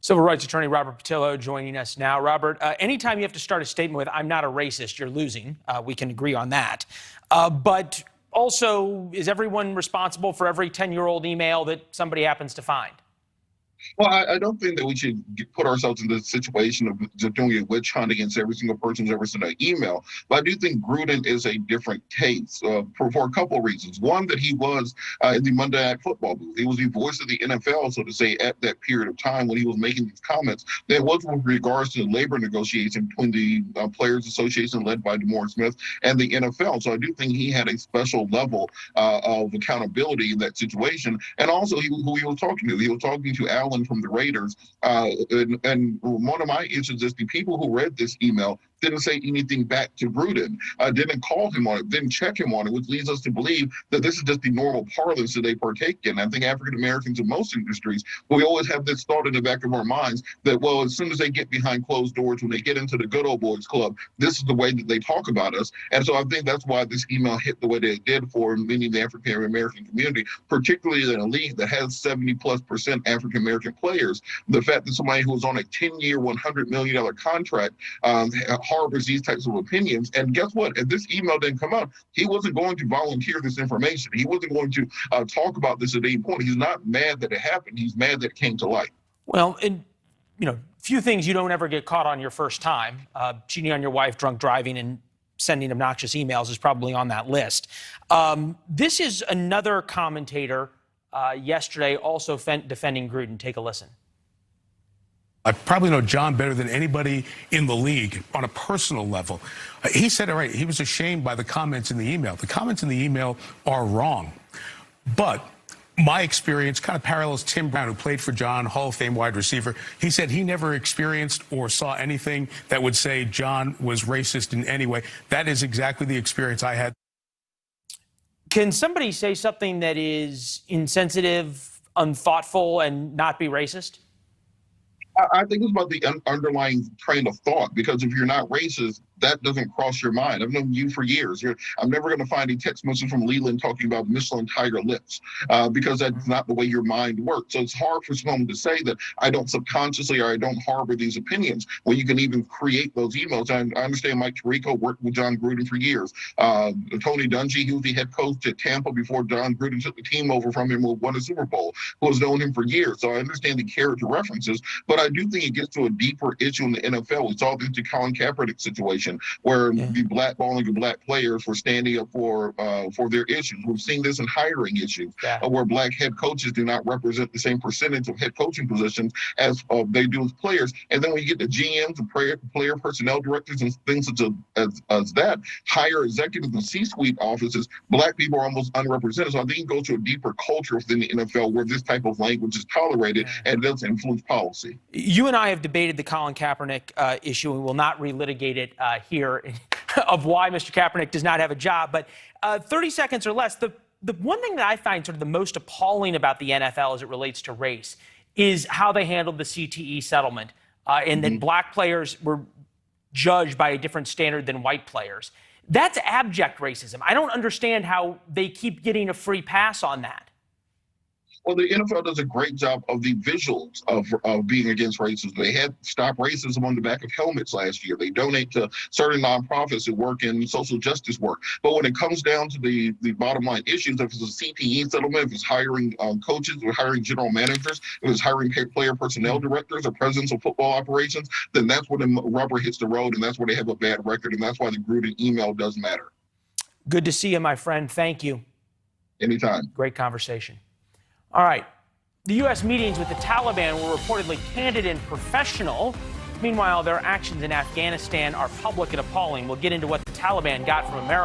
Civil rights attorney Robert Patillo joining us now. Robert, anytime you have to start a statement with "I'm not a racist," you're losing. We can agree on that. But also, is everyone responsible for every 10-year-old email that somebody happens to find? Well, I don't think that we should put ourselves in the situation of just doing a witch hunt against every single person who's ever sent an email. But I do think Gruden is a different case for a couple of reasons. One, that he was in the Monday Night Football booth. He was the voice of the NFL, so to say, at that period of time when he was making these comments. That was with regards to the labor negotiation between the Players Association led by DeMaurice Smith and the NFL. So I do think he had a special level of accountability in that situation. And also who he was talking to. He was talking to Allen from the Raiders. And one of my issues is the people who read this email didn't say anything back to Gruden, didn't call him on it, didn't check him on it, which leads us to believe that this is just the normal parlance that they partake in. I think African Americans in most industries, we always have this thought in the back of our minds that, well, as soon as they get behind closed doors, when they get into the good old boys club, this is the way that they talk about us. And so I think that's why this email hit the way that it did for many of the African American community, particularly in a league that has 70+% African American players. The fact that somebody who was on a 10-year, $100 million contract harbors these types of opinions. And guess what? If this email didn't come out, he wasn't going to volunteer this information. He wasn't going to talk about this at any point. He's not mad that it happened. He's mad that it came to light. Well, and few things you don't ever get caught on your first time. Cheating on your wife, drunk driving, and sending obnoxious emails is probably on that list. This is another commentator yesterday also defending Gruden. Take a listen. I probably know John better than anybody in the league on a personal level. He said it right. He was ashamed by the comments in the email. The comments in the email are wrong. But my experience kind of parallels Tim Brown, who played for John, Hall of Fame wide receiver. He said he never experienced or saw anything that would say John was racist in any way. That is exactly the experience I had. Can somebody say something that is insensitive, unthoughtful, and not be racist? I think it's about the underlying train of thought, because if you're not racist, that doesn't cross your mind. I've known you for years. I'm never going to find a text message from Leland talking about Michelin Tiger lips, because that's not the way your mind works. So it's hard for someone to say that I don't subconsciously or I don't harbor these opinions when you can even create those emails. I understand Mike Tirico worked with John Gruden for years. Tony Dungy, he was the head coach at Tampa before John Gruden took the team over from him and won a Super Bowl, who has known him for years. So I understand the character references, but I do think it gets to a deeper issue in the NFL. We saw this the Colin Kaepernick situation, where the blackballing of black players were standing up for their issues. We've seen this in hiring issues, where black head coaches do not represent the same percentage of head coaching positions as they do as players. And then when you get the GMs and player personnel directors and things such as that, higher executives and C-suite offices, black people are almost unrepresented. So I think it goes to a deeper culture within the NFL where this type of language is tolerated and it does influence policy. You and I have debated the Colin Kaepernick issue, and we will not relitigate it here of why Mr. Kaepernick does not have a job. But 30 seconds or less, the one thing that I find sort of the most appalling about the NFL as it relates to race is how they handled the CTE settlement, and that black players were judged by a different standard than white players. That's abject racism. I don't understand how they keep getting a free pass on that. Well, the NFL does a great job of the visuals of being against racism. They had Stop Racism on the back of helmets last year. They donate to certain nonprofits that work in social justice work. But when it comes down to the bottom line issues, if it's a CTE settlement, if it's hiring coaches or hiring general managers, if it's hiring player personnel directors or presidents of football operations, then that's where the rubber hits the road, and that's where they have a bad record, and that's why the Gruden email does matter. Good to see you, my friend. Thank you. Anytime. Great conversation. All right. The U.S. meetings with the Taliban were reportedly candid and professional. Meanwhile, their actions in Afghanistan are public and appalling. We'll get into what the Taliban got from America.